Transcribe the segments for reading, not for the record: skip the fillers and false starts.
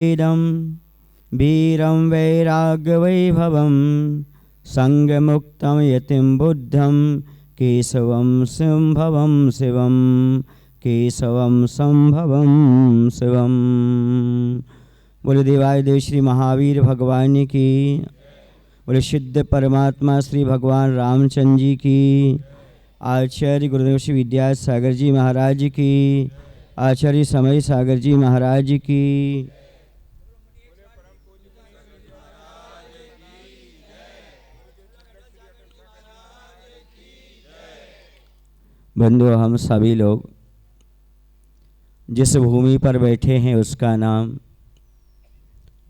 इदं वीरं वैराग्यवैभवं संगमुक्तं यतिं बुद्धं केशवं संभवं शिवं केशवं संभवं शिवं। बोले देवादिदेव श्री महावीर भगवान की, बोले सिद्ध परमात्मा श्री भगवान रामचंद्र जी की, आचार्य गुरुदेव श्री विद्यासागर जी महाराज की, आचार्य समय सागर जी महाराज की। बंधुओं, हम सभी लोग जिस भूमि पर बैठे हैं उसका नाम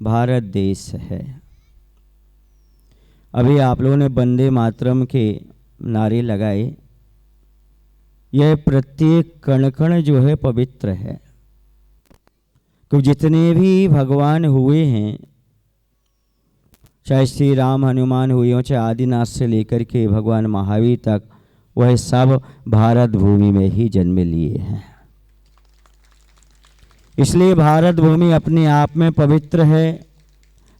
भारत देश है। अभी आप लोगों ने वंदे मातरम के नारे लगाए। यह प्रत्येक कण कण जो है पवित्र है, तो जितने भी भगवान हुए हैं, चाहे श्री राम हनुमान हुए हों, चाहे आदिनाथ से लेकर के भगवान महावीर तक, वह सब भारत भूमि में ही जन्म लिए हैं। इसलिए भारत भूमि अपने आप में पवित्र है,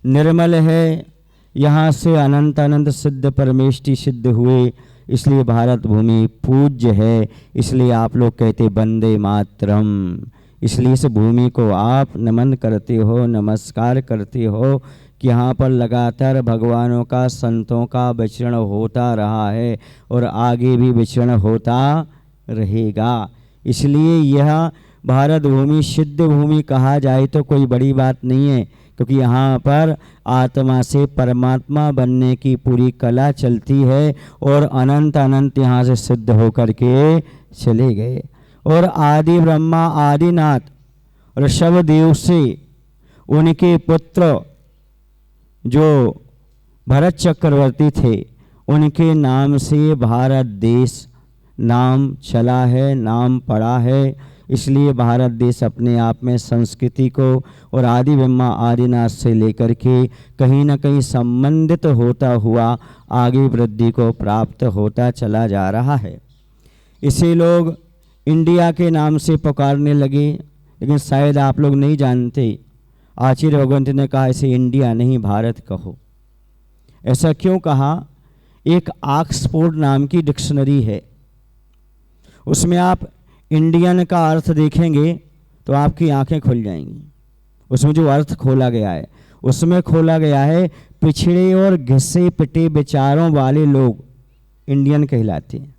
निर्मल है। यहाँ से अनंत अनंत सिद्ध परमेष्टि सिद्ध हुए, इसलिए भारत भूमि पूज्य है। इसलिए आप लोग कहते वंदे मातरम। इसलिए इस भूमि को आप नमन करते हो, नमस्कार करते हो कि यहाँ पर लगातार भगवानों का, संतों का विचरण होता रहा है और आगे भी विचरण होता रहेगा। इसलिए यह भारत भूमि सिद्ध भूमि कहा जाए तो कोई बड़ी बात नहीं है, क्योंकि यहाँ पर आत्मा से परमात्मा बनने की पूरी कला चलती है और अनंत अनंत यहाँ से सिद्ध होकर के चले गए। और आदि ब्रह्मा आदिनाथ ऋषभ देव से उनके पुत्र जो भरत चक्रवर्ती थे, उनके नाम से भारत देश नाम चला है, नाम पड़ा है। इसलिए भारत देश अपने आप में संस्कृति को और आदि ब्रह्मा आदिनाथ से लेकर के कहीं न कहीं संबंधित होता हुआ आगे वृद्धि को प्राप्त होता चला जा रहा है। इसे लोग इंडिया के नाम से पुकारने लगे, लेकिन शायद आप लोग नहीं जानते, आचार्य भगवंत ने कहा इसे इंडिया नहीं भारत कहो। ऐसा क्यों कहा? एक ऑक्सफोर्ड नाम की डिक्शनरी है, उसमें आप इंडियन का अर्थ देखेंगे तो आपकी आंखें खुल जाएंगी। उसमें जो अर्थ खोला गया है, उसमें खोला गया है पिछड़े और घिसे पिटे विचारों वाले लोग इंडियन कहलाते हैं।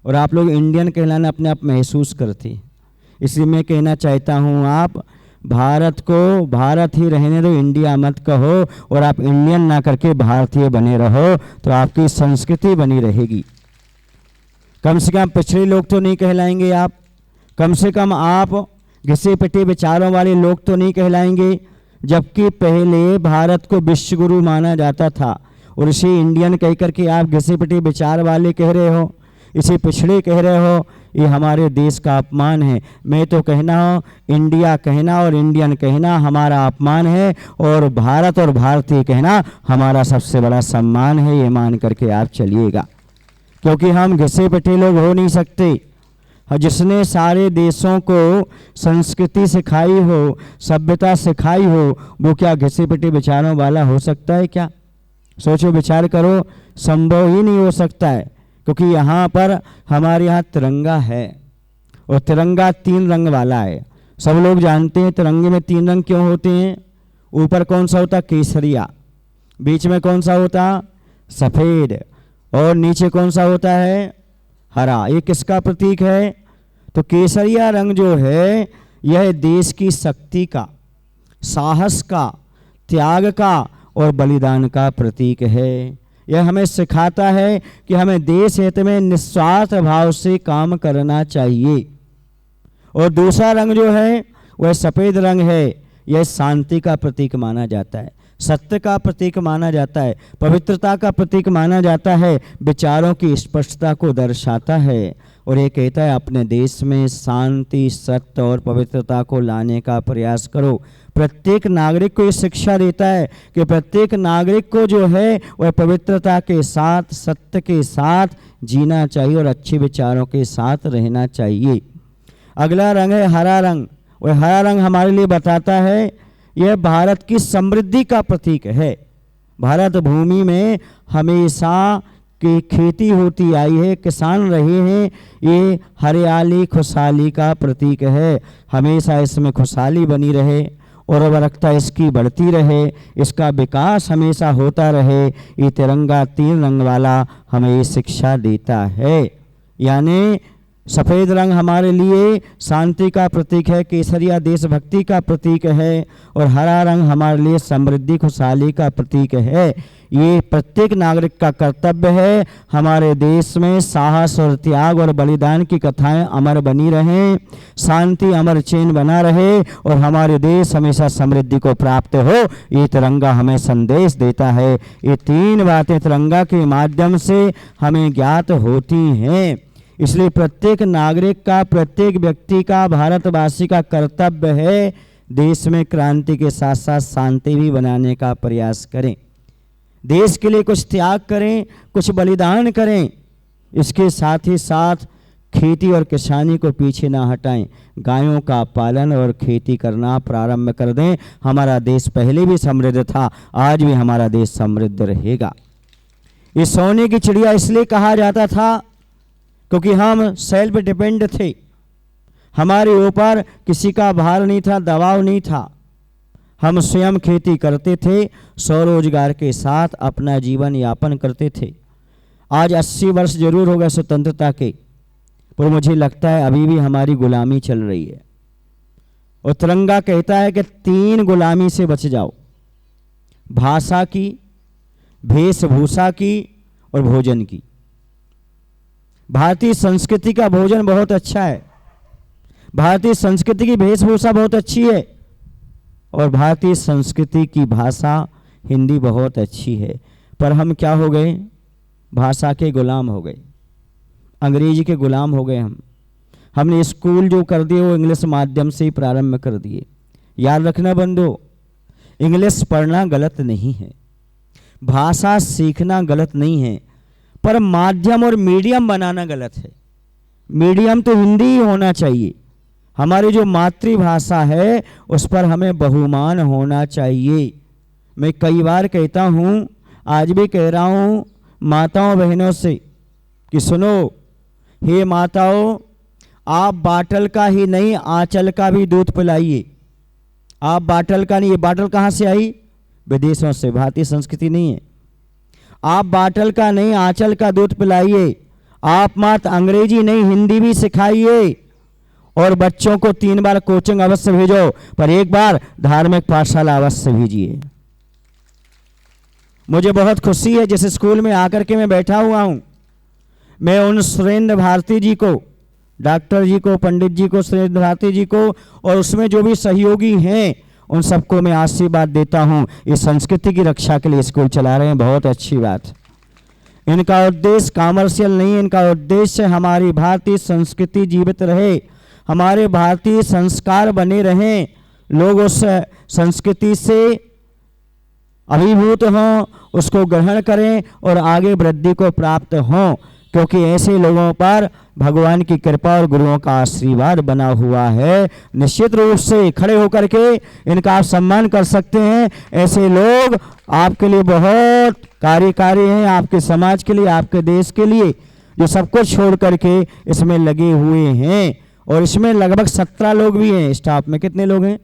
और आप लोग इंडियन कहलाना अपने आप महसूस करते हैं। इसलिए मैं कहना चाहता हूँ, आप भारत को भारत ही रहने दो, इंडिया मत कहो। और आप इंडियन ना करके भारतीय बने रहो, तो आपकी संस्कृति बनी रहेगी। कम से कम पिछड़े लोग तो नहीं कहलाएंगे आप, कम से कम आप घिसे पिटे विचारों वाले लोग तो नहीं कहलाएंगे। जबकि पहले भारत को विश्व गुरु माना जाता था और इसे इंडियन कह करके आप घिसे पिटे विचार वाले कह रहे हो, इसे पिछड़े कह रहे हो। ये हमारे देश का अपमान है। मैं तो कहना हो, इंडिया कहना और इंडियन कहना हमारा अपमान है, और भारत और भारतीय कहना हमारा सबसे बड़ा सम्मान है। ये मान करके आप चलिएगा, क्योंकि हम घिसे पिटे लोग हो नहीं सकते। जिसने सारे देशों को संस्कृति सिखाई हो, सभ्यता सिखाई हो, वो क्या घिसे पिटे विचारों वाला हो सकता है क्या? सोचो, विचार करो, संभव ही नहीं हो सकता है। क्योंकि यहाँ पर हमारे यहाँ तिरंगा है, और तिरंगा 3 रंग वाला है। सब लोग जानते हैं तिरंगे में 3 रंग क्यों होते हैं। ऊपर कौन सा होता? केसरिया। बीच में कौन सा होता? सफ़ेद। और नीचे कौन सा होता है? हरा। ये किसका प्रतीक है? तो केसरिया रंग जो है, यह देश की शक्ति का, साहस का, त्याग का और बलिदान का प्रतीक है। यह हमें सिखाता है कि हमें देश हित में निस्वार्थ भाव से काम करना चाहिए। और दूसरा रंग जो है वह सफ़ेद रंग है। यह शांति का प्रतीक माना जाता है, सत्य का प्रतीक माना जाता है, पवित्रता का प्रतीक माना जाता है, विचारों की स्पष्टता को दर्शाता है। और ये कहता है अपने देश में शांति, सत्य और पवित्रता को लाने का प्रयास करो। प्रत्येक नागरिक को ये शिक्षा देता है कि प्रत्येक नागरिक को जो है वह पवित्रता के साथ, सत्य के साथ जीना चाहिए और अच्छे विचारों के साथ रहना चाहिए। अगला रंग है हरा रंग, और हरा रंग हमारे लिए बताता है यह भारत की समृद्धि का प्रतीक है। भारत भूमि में हमेशा की खेती होती आई है, किसान रहे हैं, ये हरियाली खुशहाली का प्रतीक है। हमेशा इसमें खुशहाली बनी रहे, उर्वरकता इसकी बढ़ती रहे, इसका विकास हमेशा होता रहे। ये तिरंगा 3 रंग वाला हमें ये शिक्षा देता है। यानी सफ़ेद रंग हमारे लिए शांति का प्रतीक है, केसरिया देशभक्ति का प्रतीक है, और हरा रंग हमारे लिए समृद्धि खुशहाली का प्रतीक है। ये प्रत्येक नागरिक का कर्तव्य है हमारे देश में साहस और त्याग और बलिदान की कथाएं अमर बनी रहें, शांति अमर चैन बना रहे और हमारे देश हमेशा समृद्धि को प्राप्त हो। ये तिरंगा हमें संदेश देता है। ये 3 बातें तिरंगा के माध्यम से हमें ज्ञात होती हैं। इसलिए प्रत्येक नागरिक का, प्रत्येक व्यक्ति का, भारतवासी का कर्तव्य है देश में क्रांति के साथ साथ शांति भी बनाने का प्रयास करें, देश के लिए कुछ त्याग करें, कुछ बलिदान करें। इसके साथ ही साथ खेती और किसानी को पीछे ना हटाएं, गायों का पालन और खेती करना प्रारंभ कर दें। हमारा देश पहले भी समृद्ध था, आज भी हमारा देश समृद्ध रहेगा। ये सोने की चिड़िया इसलिए कहा जाता था क्योंकि हम सेल्फ डिपेंड थे, हमारे ऊपर किसी का भार नहीं था, दबाव नहीं था। हम स्वयं खेती करते थे, स्वरोजगार के साथ अपना जीवन यापन करते थे। आज 80 वर्ष जरूर हो गए स्वतंत्रता के, पर मुझे लगता है अभी भी हमारी गुलामी चल रही है। और तिरंगा कहता है कि 3 गुलामी से बच जाओ, भाषा की, वेशभूषा की और भोजन की। भारतीय संस्कृति का भोजन बहुत अच्छा है, भारतीय संस्कृति की वेशभूषा बहुत अच्छी है, और भारतीय संस्कृति की भाषा हिंदी बहुत अच्छी है। पर हम क्या हो गए? भाषा के गुलाम हो गए, अंग्रेजी के गुलाम हो गए। हमने स्कूल जो कर दिए वो इंग्लिश माध्यम से ही प्रारंभ कर दिए। याद रखना बंधु, इंग्लिश पढ़ना गलत नहीं है, भाषा सीखना गलत नहीं है, पर माध्यम और मीडियम बनाना गलत है। मीडियम तो हिंदी ही होना चाहिए। हमारी जो मातृभाषा है उस पर हमें बहुमान होना चाहिए। मैं कई बार कहता हूँ, आज भी कह रहा हूँ माताओं बहनों से कि सुनो, हे माताओं, आप बाटल का ही नहीं आंचल का भी दूध पिलाइए। आप बाटल का नहीं, ये बाटल कहाँ से आई? विदेशों से, भारतीय संस्कृति नहीं है। आप बाटल का नहीं आंचल का दूध पिलाइए। आप मात्र अंग्रेजी नहीं हिंदी भी सिखाइए, और बच्चों को 3 बार कोचिंग अवश्य भेजो, पर 1 बार धार्मिक पाठशाला अवश्य भेजिए। मुझे बहुत खुशी है जिस स्कूल में आकर के मैं बैठा हुआ हूं, मैं उन सुरेंद्र भारती जी को, डॉक्टर जी को, पंडित जी को, सुरेंद्र भारती जी को, और उसमें जो भी सहयोगी हैं उन सबको मैं आशीर्वाद देता हूं। इस संस्कृति की रक्षा के लिए स्कूल चला रहे हैं, बहुत अच्छी बात। इनका उद्देश्य कॉमर्शियल नहीं है, इनका उद्देश्य हमारी भारतीय संस्कृति जीवित रहे, हमारे भारतीय संस्कार बने रहें, लोग उस संस्कृति से अभिभूत हों, उसको ग्रहण करें और आगे वृद्धि को प्राप्त हों, क्योंकि ऐसे लोगों पर भगवान की कृपा और गुरुओं का आशीर्वाद बना हुआ है। निश्चित रूप से खड़े होकर के इनका आप सम्मान कर सकते हैं। ऐसे लोग आपके लिए बहुत कार्यकारी हैं, आपके समाज के लिए, आपके देश के लिए, जो सब कुछ छोड़ करके इसमें लगे हुए हैं। और इसमें लगभग 17 लोग भी हैं स्टाफ में। कितने लोग हैं?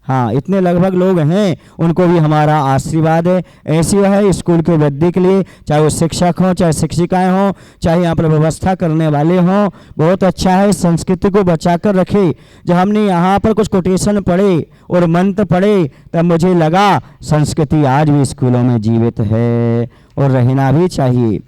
हाँ, इतने लगभग लोग हैं। उनको भी हमारा आशीर्वाद है। ऐसी है स्कूल की वृद्धि के लिए, चाहे वो शिक्षक हों, चाहे शिक्षिकाएं हों, चाहे यहाँ पर व्यवस्था करने वाले हों, बहुत अच्छा है। संस्कृति को बचाकर रखे। जब हमने यहाँ पर कुछ कोटेशन पढ़े और मंत्र पढ़े तब मुझे लगा संस्कृति आज भी स्कूलों में जीवित है और रहना भी चाहिए।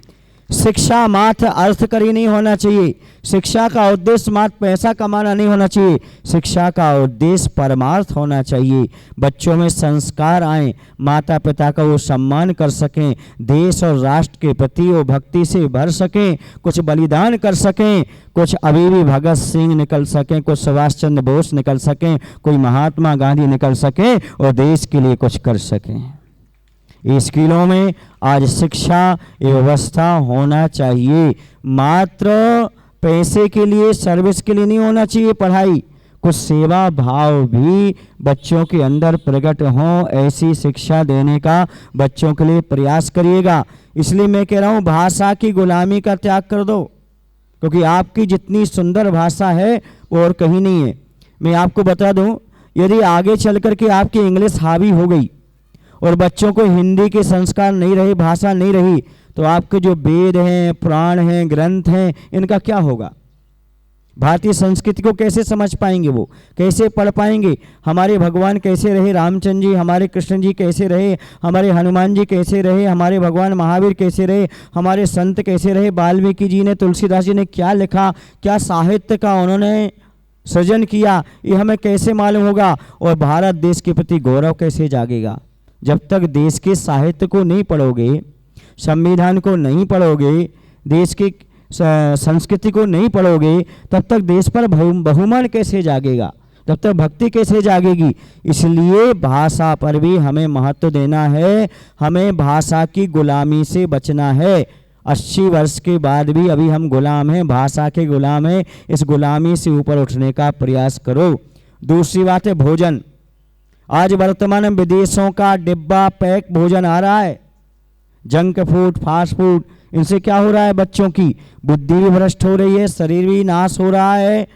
शिक्षा मात्र अर्थकरी नहीं होना चाहिए, शिक्षा का उद्देश्य मात्र पैसा कमाना नहीं होना चाहिए, शिक्षा का उद्देश्य परमार्थ होना चाहिए। बच्चों में संस्कार आए, माता पिता का वो सम्मान कर सकें, देश और राष्ट्र के प्रति वो भक्ति से भर सकें, कुछ बलिदान कर सकें, कुछ अभी भी भगत सिंह निकल सकें, कुछ सुभाष चंद्र बोस निकल सकें, कोई महात्मा गांधी निकल सकें और देश के लिए कुछ कर सकें। स्कूलों में आज शिक्षा व्यवस्था होना चाहिए। मात्र पैसे के लिए, सर्विस के लिए नहीं होना चाहिए पढ़ाई। कुछ सेवा भाव भी बच्चों के अंदर प्रकट हों, ऐसी शिक्षा देने का बच्चों के लिए प्रयास करिएगा। इसलिए मैं कह रहा हूँ भाषा की गुलामी का त्याग कर दो, क्योंकि आपकी जितनी सुंदर भाषा है वो और कहीं नहीं है। मैं आपको बता दूं, यदि आगे चल कर के आपकी इंग्लिश हावी हो गई और बच्चों को हिंदी के संस्कार नहीं रहे, भाषा नहीं रही, तो आपके जो वेद हैं, पुराण हैं, ग्रंथ हैं, इनका क्या होगा? भारतीय संस्कृति को कैसे समझ पाएंगे? वो कैसे पढ़ पाएंगे? हमारे भगवान कैसे रहे, रामचंद्र जी, हमारे कृष्ण जी कैसे रहे, हमारे हनुमान जी कैसे रहे, हमारे भगवान महावीर कैसे रहे, हमारे संत कैसे रहे, वाल्मीकि जी ने, तुलसीदास जी ने क्या लिखा, क्या साहित्य का उन्होंने सृजन किया, ये हमें कैसे मालूम होगा? और भारत देश के प्रति गौरव कैसे जागेगा? जब तक देश के साहित्य को नहीं पढ़ोगे, संविधान को नहीं पढ़ोगे, देश की संस्कृति को नहीं पढ़ोगे, तब तक देश पर बहुमान कैसे जागेगा, तब तक भक्ति कैसे जागेगी? इसलिए भाषा पर भी हमें महत्व देना है, हमें भाषा की गुलामी से बचना है। 80 वर्ष के बाद भी अभी हम गुलाम हैं, भाषा के गुलाम हैं। इस गुलामी से ऊपर उठने का प्रयास करो। दूसरी बात है भोजन। आज वर्तमान में विदेशों का डिब्बा पैक भोजन आ रहा है, जंक फूड, फास्ट फूड। इनसे क्या हो रहा है? बच्चों की बुद्धि भी भ्रष्ट हो रही है, शरीर भी नाश हो रहा है।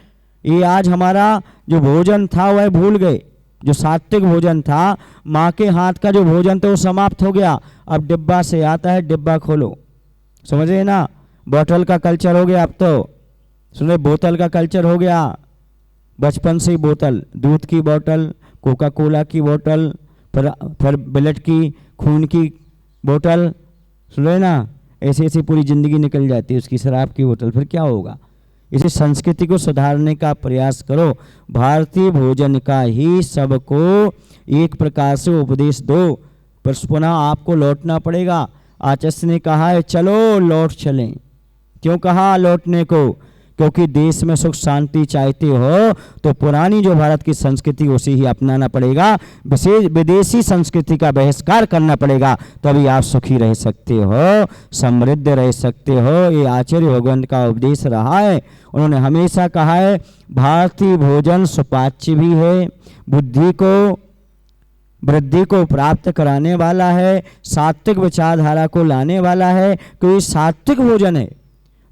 ये आज हमारा जो भोजन था वह भूल गए, जो सात्विक भोजन था, माँ के हाथ का जो भोजन था वो समाप्त हो गया। अब डिब्बा से आता है, डिब्बा खोलो, समझ रहे ना? बोतल का कल्चर हो गया, अब तो सुने बोतल का कल्चर हो गया। बचपन से ही बोतल, दूध की बोतल, कोका कोला की बोतल, फिर ब्लड की, खून की बोतल, सुन रहे ना? ऐसे ऐसे पूरी ज़िंदगी निकल जाती है उसकी, शराब की बोतल। फिर क्या होगा? इसे संस्कृति को सुधारने का प्रयास करो। भारतीय भोजन का ही सबको एक प्रकार से उपदेश दो, पर पुनः आपको लौटना पड़ेगा। आचार्य ने कहा है चलो लौट चलें। क्यों कहा लौटने को? क्योंकि देश में सुख शांति चाहते हो तो पुरानी जो भारत की संस्कृति उसे ही अपनाना पड़ेगा, विदेशी संस्कृति का बहिष्कार करना पड़ेगा, तभी आप सुखी रह सकते हो, समृद्ध रह सकते हो। ये आचार्य भगवान का उपदेश रहा है। उन्होंने हमेशा कहा है भारतीय भोजन सुपाच्य भी है, बुद्धि को, वृद्धि को प्राप्त कराने वाला है, सात्विक विचारधारा को लाने वाला है। कोई सात्विक भोजन है।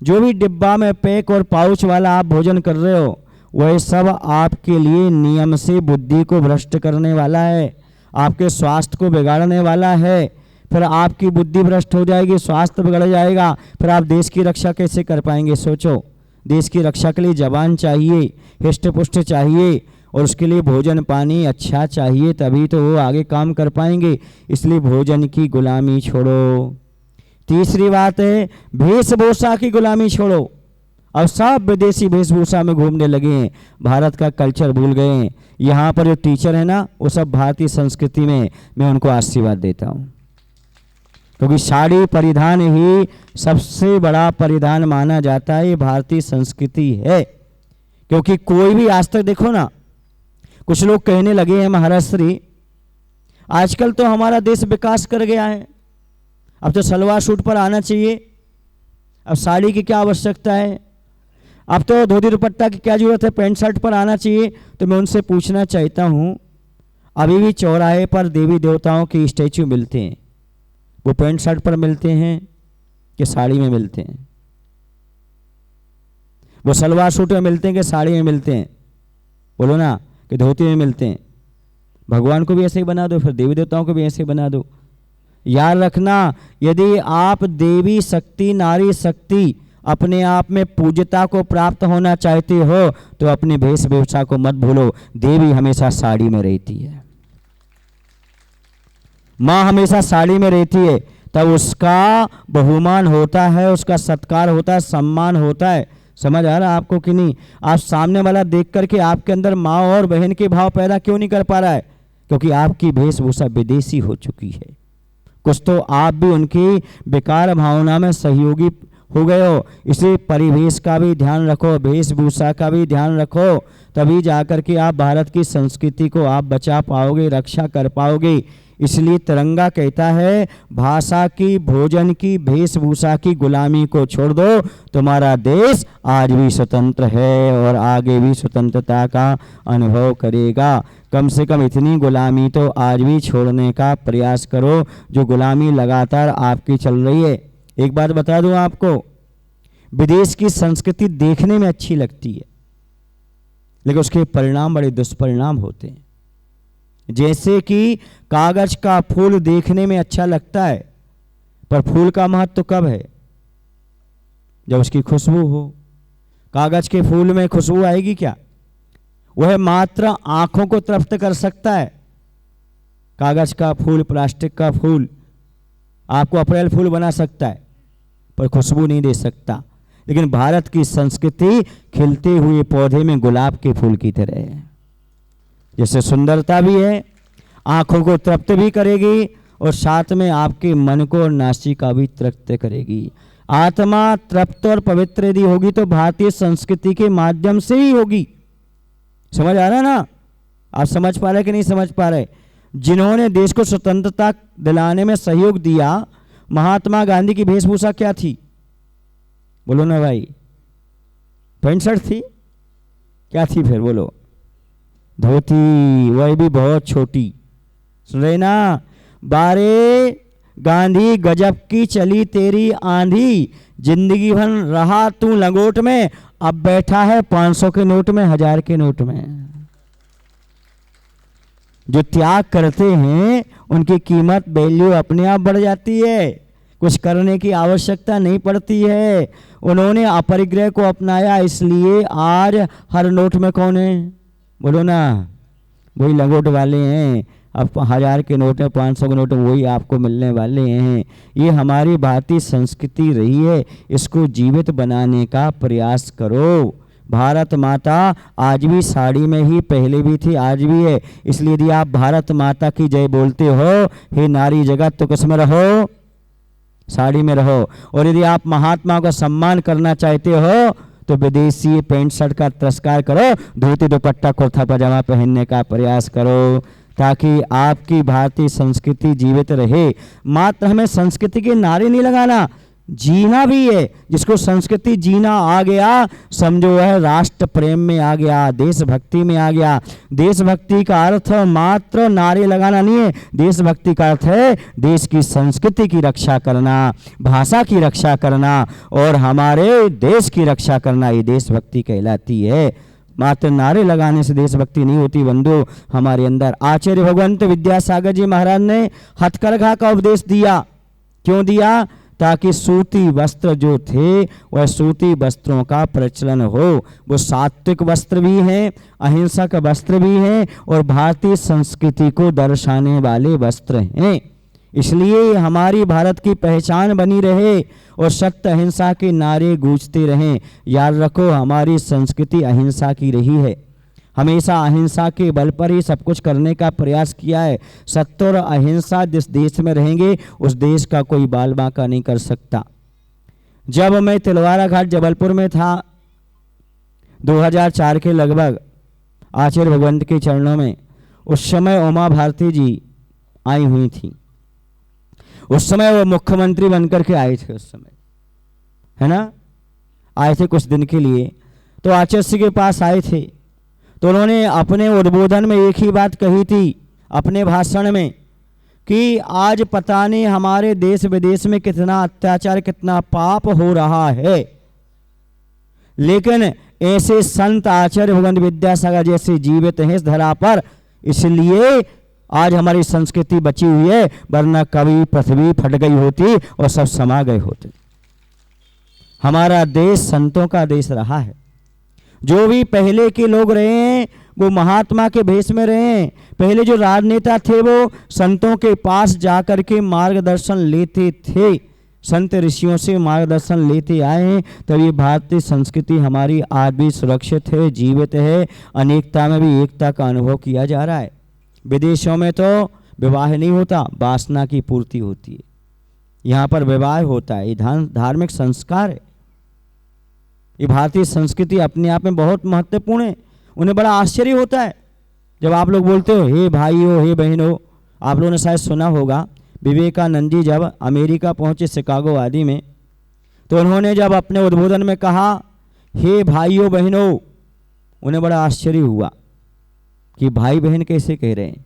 जो भी डिब्बा में पैक और पाउच वाला आप भोजन कर रहे हो वह सब आपके लिए नियम से बुद्धि को भ्रष्ट करने वाला है, आपके स्वास्थ्य को बिगाड़ने वाला है। फिर आपकी बुद्धि भ्रष्ट हो जाएगी, स्वास्थ्य बिगड़ जाएगा, फिर आप देश की रक्षा कैसे कर पाएंगे? सोचो, देश की रक्षा के लिए जवान चाहिए, हिष्ट पुष्ट चाहिए, और उसके लिए भोजन पानी अच्छा चाहिए, तभी तो वो आगे काम कर पाएंगे। इसलिए भोजन की गुलामी छोड़ो। तीसरी बात है वेशभूषा की गुलामी छोड़ो। अब सब विदेशी वेशभूषा में घूमने लगे हैं, भारत का कल्चर भूल गए हैं। यहाँ पर जो टीचर है ना वो सब भारतीय संस्कृति में, मैं उनको आशीर्वाद देता हूँ, क्योंकि साड़ी परिधान ही सबसे बड़ा परिधान माना जाता है। ये भारतीय संस्कृति है। क्योंकि कोई भी आज तक देखो ना, कुछ लोग कहने लगे हैं महाराज श्री आजकल तो हमारा देश विकास कर गया है, अब तो सलवार सूट पर आना चाहिए, अब साड़ी की क्या आवश्यकता है, अब तो धोती दुपट्टा की क्या जरूरत है, पैंट शर्ट पर आना चाहिए। तो मैं उनसे पूछना चाहता हूँ, अभी भी चौराहे पर देवी देवताओं के स्टैचू मिलते हैं, वो पैंट शर्ट पर मिलते हैं कि साड़ी में मिलते हैं? वो सलवार सूट में मिलते हैं कि साड़ी में मिलते हैं? बोलो ना, कि धोती में मिलते हैं? भगवान को भी ऐसे ही बना दो, फिर देवी देवताओं को भी ऐसे ही बना दो। याद रखना, यदि आप देवी शक्ति, नारी शक्ति, अपने आप में पूज्यता को प्राप्त होना चाहते हो तो अपनी वेशभूषा को मत भूलो। देवी हमेशा साड़ी में रहती है, माँ हमेशा साड़ी में रहती है, तब उसका बहुमान होता है, उसका सत्कार होता है, सम्मान होता है। समझ आ रहा है आपको कि नहीं? आप सामने वाला देख करके आपके अंदर माँ और बहन के भाव पैदा क्यों नहीं कर पा रहा है? क्योंकि आपकी वेशभूषा विदेशी हो चुकी है। कुछ तो आप भी उनकी बेकार भावना में सहयोगी हो गए हो। इसलिए परिवेश का भी ध्यान रखो, वेशभूषा का भी ध्यान रखो, तभी जाकर के आप भारत की संस्कृति को आप बचा पाओगे, रक्षा कर पाओगे। इसलिए तिरंगा कहता है भाषा की, भोजन की, वेशभूषा की गुलामी को छोड़ दो, तुम्हारा देश आज भी स्वतंत्र है और आगे भी स्वतंत्रता का अनुभव करेगा। कम से कम इतनी गुलामी तो आज भी छोड़ने का प्रयास करो जो गुलामी लगातार आपकी चल रही है। एक बात बता दूं आपको, विदेश की संस्कृति देखने में अच्छी लगती है लेकिन उसके परिणाम बड़े दुष्परिणाम होते हैं। जैसे कि कागज का फूल देखने में अच्छा लगता है, पर फूल का महत्व कब है? जब उसकी खुशबू हो। कागज के फूल में खुशबू आएगी क्या? वह मात्र आंखों को तृप्त कर सकता है। कागज का फूल, प्लास्टिक का फूल आपको अप्रैल फूल बना सकता है पर खुशबू नहीं दे सकता। लेकिन भारत की संस्कृति खिलते हुए पौधे में गुलाब के फूल की तरह है, जैसे सुंदरता भी है, आंखों को तृप्त भी करेगी और साथ में आपके मन को और नासिका भी तृप्त करेगी। आत्मा तृप्त और पवित्र यदि होगी तो भारतीय संस्कृति के माध्यम से ही होगी। समझ आ रहा है ना? आप समझ पा रहे कि नहीं समझ पा रहे? जिन्होंने देश को स्वतंत्रता दिलाने में सहयोग दिया, महात्मा गांधी की वेशभूषा क्या थी? बोलो ना भाई। पैंट शर्ट थी? क्या थी फिर? बोलो। धोती, वह भी बहुत छोटी। सुन रहे ना? बारे गांधी गजब की चली तेरी आंधी, जिंदगी भर रहा तू लंगोट में, अब बैठा है 500 के नोट में, 1000 के नोट में। जो त्याग करते हैं उनकी कीमत, वैल्यू अपने आप बढ़ जाती है, कुछ करने की आवश्यकता नहीं पड़ती है। उन्होंने अपरिग्रह को अपनाया, इसलिए आज हर नोट में कौन है? बोलो ना, वही लंगोट वाले हैं। अब 1000 के नोट में, 500 के नोट में वही आपको मिलने वाले हैं। ये हमारी भारतीय संस्कृति रही है, इसको जीवित बनाने का प्रयास करो। भारत माता आज भी साड़ी में ही, पहले भी थी, आज भी है। इसलिए यदि आप भारत माता की जय बोलते हो, हे नारी जगत, तो किस में रहो? साड़ी में रहो। और यदि आप महात्मा का सम्मान करना चाहते हो तो विदेशी पेंट शर्ट का तिरस्कार करो, धोती दुपट्टा कुर्ता पजामा पहनने का प्रयास करो, ताकि आपकी भारतीय संस्कृति जीवित रहे। मात्र हमें संस्कृति के नारे नहीं लगाना, जीना भी है। जिसको संस्कृति जीना आ गया, समझो वह राष्ट्र प्रेम में आ गया, देशभक्ति में आ गया। देशभक्ति का अर्थ मात्र नारे लगाना नहीं है, देशभक्ति का अर्थ है देश की संस्कृति की रक्षा करना, भाषा की रक्षा करना और हमारे देश की रक्षा करना। ये देशभक्ति कहलाती है। मात्र नारे लगाने से देशभक्ति नहीं होती बंधु। हमारे अंदर आचार्य भगवंत विद्यासागर जी महाराज ने हथकरघा का उपदेश दिया। क्यों दिया? ताकि सूती वस्त्र जो थे वह सूती वस्त्रों का प्रचलन हो। वो सात्विक वस्त्र भी हैं, अहिंसक वस्त्र भी हैं और भारतीय संस्कृति को दर्शाने वाले वस्त्र हैं। इसलिए हमारी भारत की पहचान बनी रहे और सत्य अहिंसा के नारे गूंजते रहें। याद रखो, हमारी संस्कृति अहिंसा की रही है, हमेशा अहिंसा के बल पर ही सब कुछ करने का प्रयास किया है। सत्य और अहिंसा जिस देश में रहेंगे उस देश का कोई बाल बांका नहीं कर सकता। जब मैं तिलवारा घाट जबलपुर में था 2004 के लगभग, आचार्य भगवंत के चरणों में, उस समय उमा भारती जी आई हुई थी। उस समय वो मुख्यमंत्री बनकर के आए थे, उस समय, है ना, आए थे कुछ दिन के लिए। तो आचार्य जी के पास आए थे तो उन्होंने अपने उद्बोधन में एक ही बात कही थी अपने भाषण में कि आज पता नहीं हमारे देश विदेश में कितना अत्याचार, कितना पाप हो रहा है, लेकिन ऐसे संत आचार्य भगवंत विद्यासागर जैसे जीवित हैं इस धरा पर, इसलिए आज हमारी संस्कृति बची हुई है, वरना कभी पृथ्वी फट गई होती और सब समा गए होते। हमारा देश संतों का देश रहा है। जो भी पहले के लोग रहे हैं वो महात्मा के भेष में रहे हैं। पहले जो राजनेता थे वो संतों के पास जाकर के मार्गदर्शन लेते थे, संत ऋषियों से मार्गदर्शन लेते आए हैं। तब ये भारतीय संस्कृति हमारी आज भी सुरक्षित है, जीवित है, अनेकता में भी एकता का अनुभव किया जा रहा है। विदेशों में तो विवाह नहीं होता, वासना की पूर्ति होती है। यहाँ पर विवाह होता है, ये धार्मिक संस्कार है। ये भारतीय संस्कृति अपने आप में बहुत महत्वपूर्ण है उन्हें बड़ा आश्चर्य होता है जब आप लोग बोलते हो हे भाइयों हे बहनों। आप लोगों ने शायद सुना होगा विवेकानंद जी जब अमेरिका पहुंचे शिकागो आदि में, तो उन्होंने जब अपने उद्बोधन में कहा हे भाइयों बहनों, उन्हें बड़ा आश्चर्य हुआ कि भाई बहन कैसे कह रहे हैं,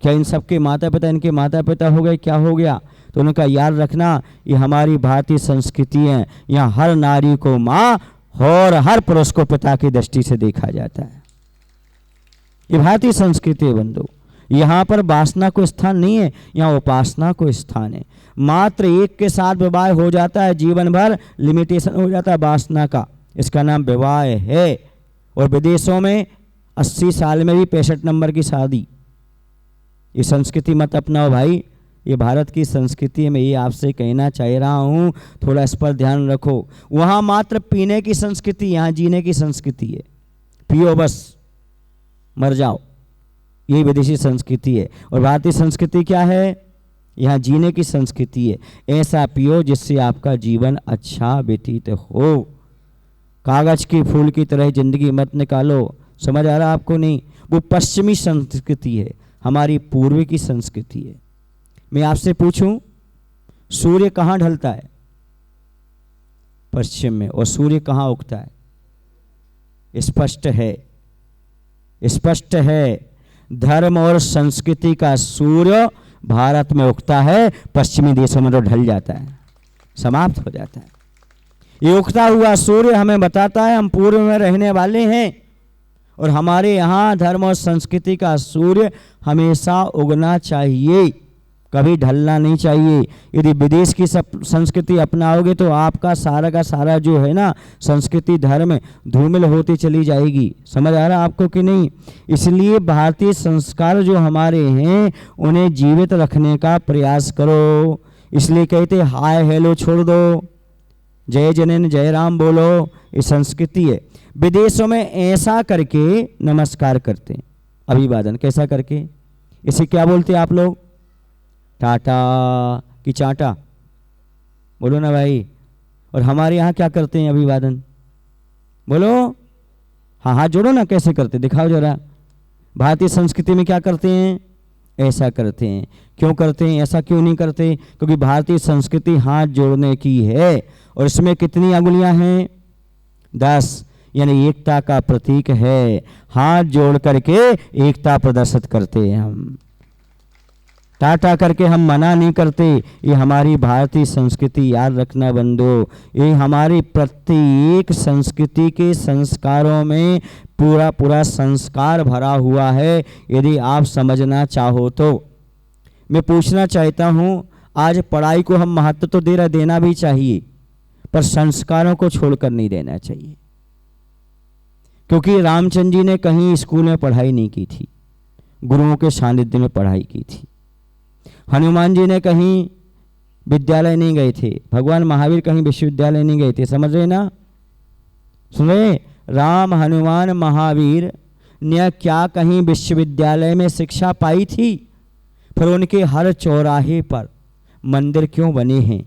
क्या इन सबके माता पिता इनके माता पिता हो गए, क्या हो गया। तो उन्होंने कहा याद रखना ये हमारी भारतीय संस्कृति है, यहाँ हर नारी को माँ और हर पुरुष को पिता की दृष्टि से देखा जाता है। ये भारतीय संस्कृति है बंधु। यहाँ पर वासना को स्थान नहीं है, यहाँ उपासना को स्थान है। मात्र एक के साथ विवाह हो जाता है, जीवन भर लिमिटेशन हो जाता है वासना का, इसका नाम विवाह है। और विदेशों में 80 साल में भी 65 नंबर की शादी। ये संस्कृति मत अपनाओ भाई, ये भारत की संस्कृति है। मैं ये आपसे कहना चाह रहा हूँ, थोड़ा इस पर ध्यान रखो। वहाँ मात्र पीने की संस्कृति, यहाँ जीने की संस्कृति है। पियो बस मर जाओ, यही विदेशी संस्कृति है। और भारतीय संस्कृति क्या है, यहाँ जीने की संस्कृति है। ऐसा पियो जिससे आपका जीवन अच्छा व्यतीत हो। कागज के फूल की तरह जिंदगी मत निकालो। समझ आ रहा आपको नहीं? वो पश्चिमी संस्कृति है, हमारी पूर्व की संस्कृति है। मैं आपसे पूछूं, सूर्य कहाँ ढलता है? पश्चिम में। और सूर्य कहाँ उगता है? स्पष्ट है, स्पष्ट है। धर्म और संस्कृति का सूर्य भारत में उगता है, पश्चिमी देशों में तो ढल जाता है, समाप्त हो जाता है। ये उगता हुआ सूर्य हमें बताता है हम पूर्व में रहने वाले हैं, और हमारे यहाँ धर्म और संस्कृति का सूर्य हमेशा उगना चाहिए, कभी ढलना नहीं चाहिए। यदि विदेश की संस्कृति अपनाओगे तो आपका सारा का सारा जो है ना संस्कृति धर्म धूमिल होती चली जाएगी। समझ आ रहा आपको कि नहीं? इसलिए भारतीय संस्कार जो हमारे हैं उन्हें जीवित रखने का प्रयास करो। इसलिए कहते हाय हेलो छोड़ दो, जय जनन जय राम बोलो, ये संस्कृति है। विदेशों में ऐसा करके नमस्कार करते हैं, अभिवादन कैसा करके, इसे क्या बोलते हैं आप लोग? टाटा कि चाटा, बोलो ना भाई। और हमारे यहाँ क्या करते हैं अभिवादन? बोलो, हाँ हाथ जोड़ो ना, कैसे करते दिखाओ जरा। भारतीय संस्कृति में क्या करते हैं? ऐसा करते हैं। क्यों करते हैं? ऐसा क्यों नहीं करते? क्योंकि भारतीय संस्कृति हाथ जोड़ने की है, और इसमें कितनी अंगुलियां हैं? 10, यानी एकता का प्रतीक है। हाथ जोड़ करके एकता प्रदर्शित करते हैं हम, टाटा करके हम मना नहीं करते। ये हमारी भारतीय संस्कृति याद रखना बंधु। ये हमारी प्रत्येक संस्कृति के संस्कारों में पूरा पूरा संस्कार भरा हुआ है, यदि आप समझना चाहो तो। मैं पूछना चाहता हूँ, आज पढ़ाई को हम महत्व तो देना भी चाहिए, पर संस्कारों को छोड़कर नहीं देना चाहिए। क्योंकि रामचंद्र जी ने कहीं स्कूल में पढ़ाई नहीं की थी, गुरुओं के सानिध्य में पढ़ाई की थी। हनुमान जी ने कहीं विद्यालय नहीं गए थे, भगवान महावीर कहीं विश्वविद्यालय नहीं गए थे। समझ रहे ना? सुन रहे? राम हनुमान महावीर ने क्या कहीं विश्वविद्यालय में शिक्षा पाई थी? फिर उनके हर चौराहे पर मंदिर क्यों बने हैं?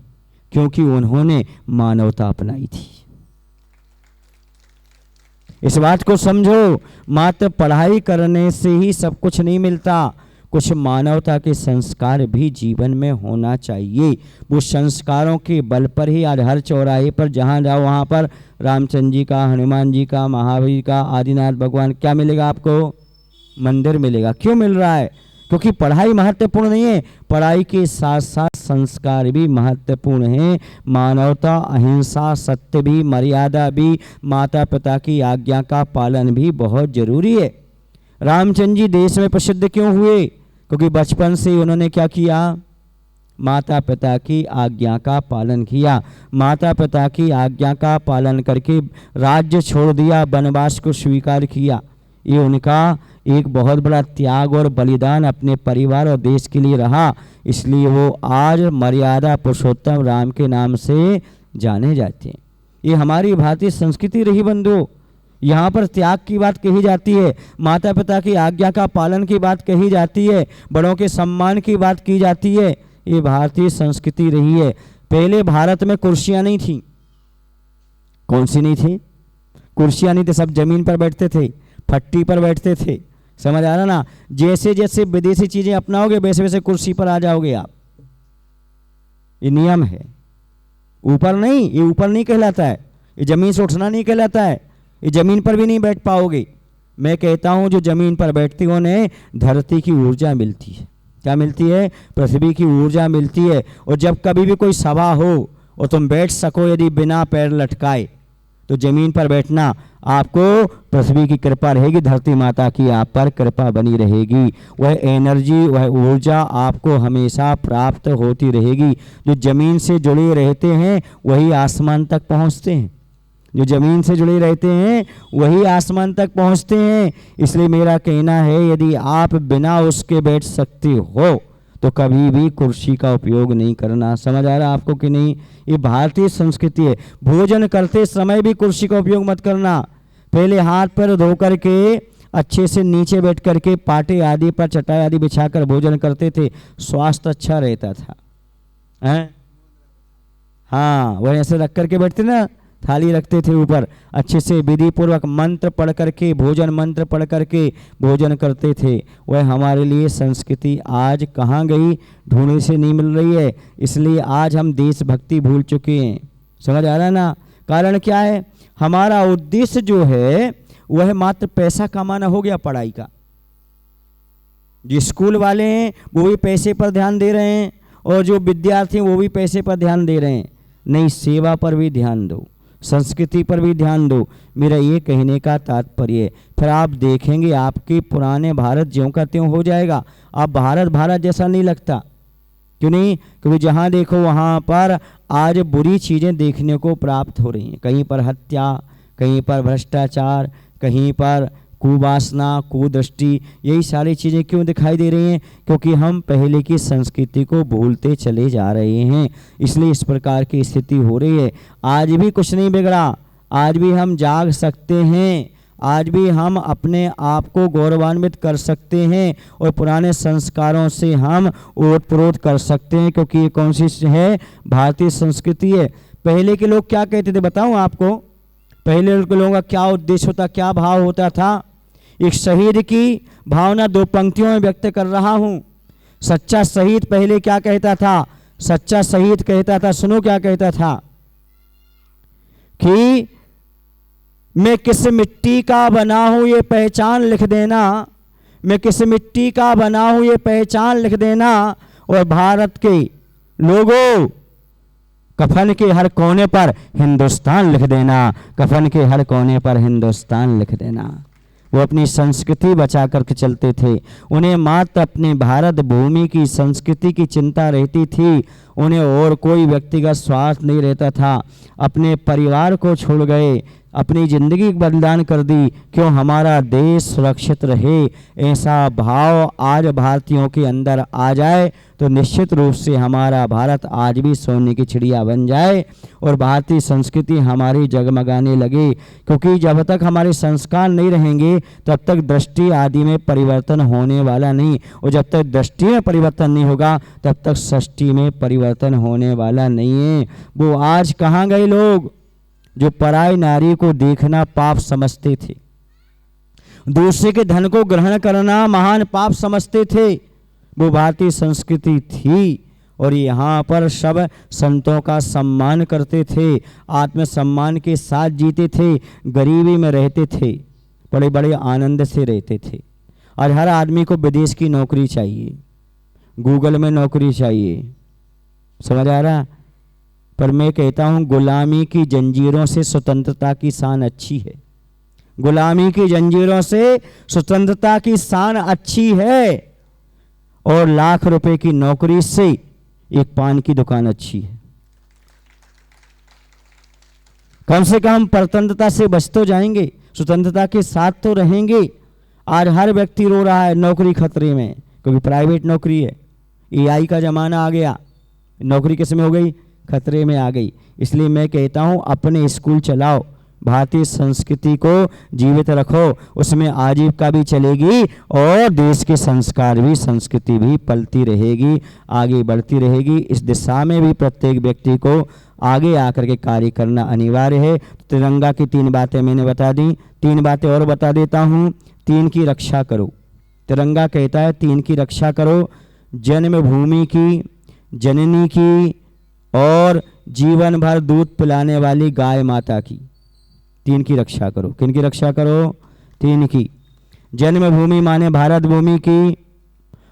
क्योंकि उन्होंने मानवता अपनाई थी। इस बात को समझो, मात्र पढ़ाई करने से ही सब कुछ नहीं मिलता, कुछ मानवता के संस्कार भी जीवन में होना चाहिए। वो संस्कारों के बल पर ही आज हर चौराहे पर जहाँ जाओ वहाँ पर रामचंद्र जी का, हनुमान जी का, महावीर का, आदिनाथ भगवान क्या मिलेगा आपको? मंदिर मिलेगा। क्यों मिल रहा है? क्योंकि पढ़ाई महत्वपूर्ण नहीं है, पढ़ाई के साथ साथ संस्कार भी महत्वपूर्ण हैं। मानवता, अहिंसा, सत्य भी, मर्यादा भी, माता पिता की आज्ञा का पालन भी बहुत जरूरी है। रामचंद्र जी देश में प्रसिद्ध क्यों हुए? क्योंकि बचपन से उन्होंने क्या किया? माता पिता की आज्ञा का पालन किया। माता पिता की आज्ञा का पालन करके राज्य छोड़ दिया, वनवास को स्वीकार किया। ये उनका एक बहुत बड़ा त्याग और बलिदान अपने परिवार और देश के लिए रहा। इसलिए वो आज मर्यादा पुरुषोत्तम राम के नाम से जाने जाते हैं। ये हमारी भारतीय संस्कृति रही बंधु। यहाँ पर त्याग की बात कही जाती है, माता पिता की आज्ञा का पालन की बात कही जाती है, बड़ों के सम्मान की बात की जाती है। ये भारतीय संस्कृति रही है। पहले भारत में कुर्सियाँ नहीं थी। कौन सी नहीं थी? कुर्सियाँ नहीं थे, सब जमीन पर बैठते थे, फट्टी पर बैठते थे। समझ आ रहा ना? जैसे जैसे विदेशी चीज़ें अपनाओगे वैसे वैसे कुर्सी पर आ जाओगे आप। ये नियम है। ऊपर नहीं, ये ऊपर नहीं कहलाता है, ये ज़मीन से उठना नहीं कहलाता है, ये ज़मीन पर भी नहीं बैठ पाओगे। मैं कहता हूँ जो ज़मीन पर बैठती हो उन्हें धरती की ऊर्जा मिलती है। क्या मिलती है? पृथ्वी की ऊर्जा मिलती है। और जब कभी भी कोई सभा हो और तुम बैठ सको यदि बिना पैर लटकाए, तो ज़मीन पर बैठना, आपको पृथ्वी की कृपा रहेगी, धरती माता की आप पर कृपा बनी रहेगी। वह एनर्जी, वह ऊर्जा आपको हमेशा प्राप्त होती रहेगी। जो ज़मीन से जुड़े रहते हैं वही आसमान तक पहुंचते हैं, जो ज़मीन से जुड़े रहते हैं वही आसमान तक पहुंचते हैं। इसलिए मेरा कहना है यदि आप बिना उसके बैठ सकते हो तो कभी भी कुर्सी का उपयोग नहीं करना। समझ आ रहा आपको कि नहीं? ये भारतीय संस्कृति है। भोजन करते समय भी कुर्सी का उपयोग मत करना। पहले हाथ पैर धो करके अच्छे से नीचे बैठ करके पाटे आदि पर चटाई आदि बिछाकर भोजन करते थे, स्वास्थ्य अच्छा रहता था। हैं? हाँ, वह ऐसे रख करके बैठते ना, थाली रखते थे ऊपर, अच्छे से विधि पूर्वक मंत्र पढ़ करके, भोजन मंत्र पढ़ करके भोजन करते थे। वह हमारे लिए संस्कृति आज कहाँ गई? ढूंढने से नहीं मिल रही है। इसलिए आज हम देशभक्ति भूल चुके हैं। समझ आ रहा है ना? कारण क्या है? हमारा उद्देश्य जो है वह मात्र पैसा कमाना हो गया पढ़ाई का। जो स्कूल वाले हैं वो भी पैसे पर ध्यान दे रहे हैं और जो विद्यार्थी हैं वो भी पैसे पर ध्यान दे रहे हैं। नहीं, सेवा पर भी ध्यान दो, संस्कृति पर भी ध्यान दो। मेरा ये कहने का तात्पर्य है। फिर आप देखेंगे आपके पुराने भारत ज्यों का त्यों हो जाएगा। आप भारत भारत जैसा नहीं लगता। क्यों नहीं? क्योंकि जहाँ देखो वहाँ पर आज बुरी चीज़ें देखने को प्राप्त हो रही हैं। कहीं पर हत्या, कहीं पर भ्रष्टाचार, कहीं पर कुवासना, कुदृष्टि, यही सारी चीज़ें क्यों दिखाई दे रही हैं? क्योंकि हम पहले की संस्कृति को भूलते चले जा रहे हैं, इसलिए इस प्रकार की स्थिति हो रही है। आज भी कुछ नहीं बिगड़ा, आज भी हम जाग सकते हैं, आज भी हम अपने आप को गौरवान्वित कर सकते हैं और पुराने संस्कारों से हम ओतप्रोत कर सकते हैं। क्योंकि ये कौन सी है? भारतीय संस्कृति है। पहले के लोग क्या कहते थे बताऊं आपको? पहले के लोगों का क्या उद्देश्य होता, क्या भाव होता था? एक शहीद की भावना दो पंक्तियों में व्यक्त कर रहा हूं। सच्चा शहीद पहले क्या कहता था? सच्चा शहीद कहता था, सुनो क्या कहता था, कि मैं किस मिट्टी का बना हूं ये पहचान लिख देना, मैं किस मिट्टी का बना हूं ये पहचान लिख देना, और भारत के लोगों कफन के हर कोने पर हिंदुस्तान लिख देना, कफन के हर कोने पर हिंदुस्तान लिख देना। वो अपनी संस्कृति बचा करके चलते थे। उन्हें मात्र अपने भारत भूमि की संस्कृति की चिंता रहती थी, उन्हें और कोई व्यक्तिगत स्वार्थ नहीं रहता था। अपने परिवार को छोड़ गए, अपनी ज़िंदगी बलिदान कर दी, क्यों? हमारा देश सुरक्षित रहे। ऐसा भाव आज भारतीयों के अंदर आ जाए तो निश्चित रूप से हमारा भारत आज भी सोने की चिड़िया बन जाए और भारतीय संस्कृति हमारी जगमगाने लगे। क्योंकि जब तक हमारे संस्कार नहीं रहेंगे तब तक दृष्टि आदि में परिवर्तन होने वाला नहीं, और जब तक दृष्टि में परिवर्तन नहीं होगा तब तक सृष्टि में परिवर्तन होने वाला नहीं है। वो आज कहाँ गए लोग जो पराई नारी को देखना पाप समझते थे, दूसरे के धन को ग्रहण करना महान पाप समझते थे? वो भारतीय संस्कृति थी। और यहाँ पर सब संतों का सम्मान करते थे, आत्मसम्मान के साथ जीते थे, गरीबी में रहते थे, बड़े बड़े आनंद से रहते थे। और हर आदमी को विदेश की नौकरी चाहिए, गूगल में नौकरी चाहिए। समझ आ रहा? पर मैं कहता हूँ गुलामी की जंजीरों से स्वतंत्रता की शान अच्छी है। गुलामी की जंजीरों से स्वतंत्रता की शान अच्छी है, और लाख रुपए की नौकरी से एक पान की दुकान अच्छी है। कम से कम परतंत्रता से बच तो जाएंगे, स्वतंत्रता के साथ तो रहेंगे। आज हर व्यक्ति रो रहा है नौकरी खतरे में, क्योंकि प्राइवेट नौकरी है। एआई का जमाना आ गया, नौकरी किस में हो गई? खतरे में आ गई। इसलिए मैं कहता हूँ अपने स्कूल चलाओ, भारतीय संस्कृति को जीवित रखो, उसमें आजीविका भी चलेगी और देश के संस्कार भी, संस्कृति भी पलती रहेगी, आगे बढ़ती रहेगी। इस दिशा में भी प्रत्येक व्यक्ति को आगे आकर के कार्य करना अनिवार्य है। तिरंगा की 3 बातें मैंने बता दी, 3 बातें और बता देता हूँ। 3 की रक्षा करो। तिरंगा कहता है 3 की रक्षा करो, जन्मभूमि की, जननी की और जीवन भर दूध पिलाने वाली गाय माता की। 3 की रक्षा करो। किन की रक्षा करो? 3 की। जन्मभूमि माने भारत भूमि की,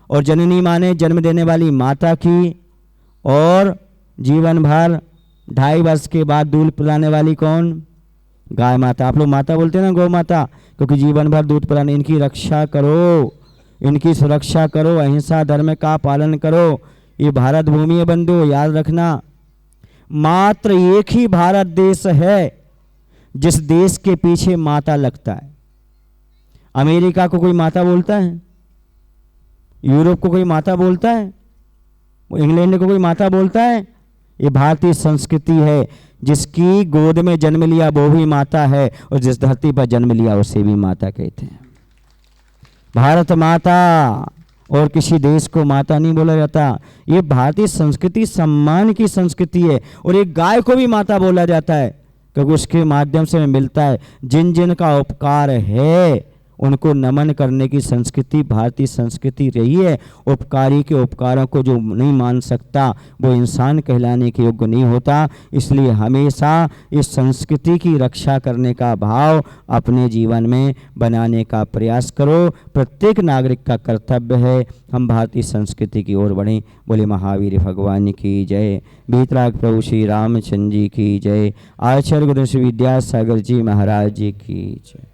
और जननी माने जन्म देने वाली माता की, और जीवन भर 2.5 वर्ष के बाद दूध पिलाने वाली कौन? गाय माता। आप लोग माता बोलते हैं ना, गौ माता, क्योंकि जीवन भर दूध पिलाने। इनकी रक्षा करो, इनकी सुरक्षा करो, अहिंसा धर्म का पालन करो। ये भारत भूमि है बंधु, याद रखना। मात्र एक ही भारत देश है जिस देश के पीछे माता लगता है। अमेरिका को कोई माता बोलता है? यूरोप को कोई माता बोलता है? इंग्लैंड को कोई माता बोलता है? ये भारतीय संस्कृति है। जिसकी गोद में जन्म लिया वो भी माता है, और जिस धरती पर जन्म लिया उसे भी माता कहते हैं। भारत माता, और किसी देश को माता नहीं बोला जाता। ये भारतीय संस्कृति सम्मान की संस्कृति है। और एक गाय को भी माता बोला जाता है, क्योंकि उसके माध्यम से मिलता है। जिन जिन का उपकार है उनको नमन करने की संस्कृति भारतीय संस्कृति रही है। उपकारी के उपकारों को जो नहीं मान सकता वो इंसान कहलाने के योग्य नहीं होता। इसलिए हमेशा इस संस्कृति की रक्षा करने का भाव अपने जीवन में बनाने का प्रयास करो। प्रत्येक नागरिक का कर्तव्य है हम भारतीय संस्कृति की ओर बढ़ें। बोले महावीर भगवान की जय, वीतराग प्रभु श्री रामचंद्र जी की जय, आचार्य गुरु श्री विद्यासागर जी महाराज जी की जय।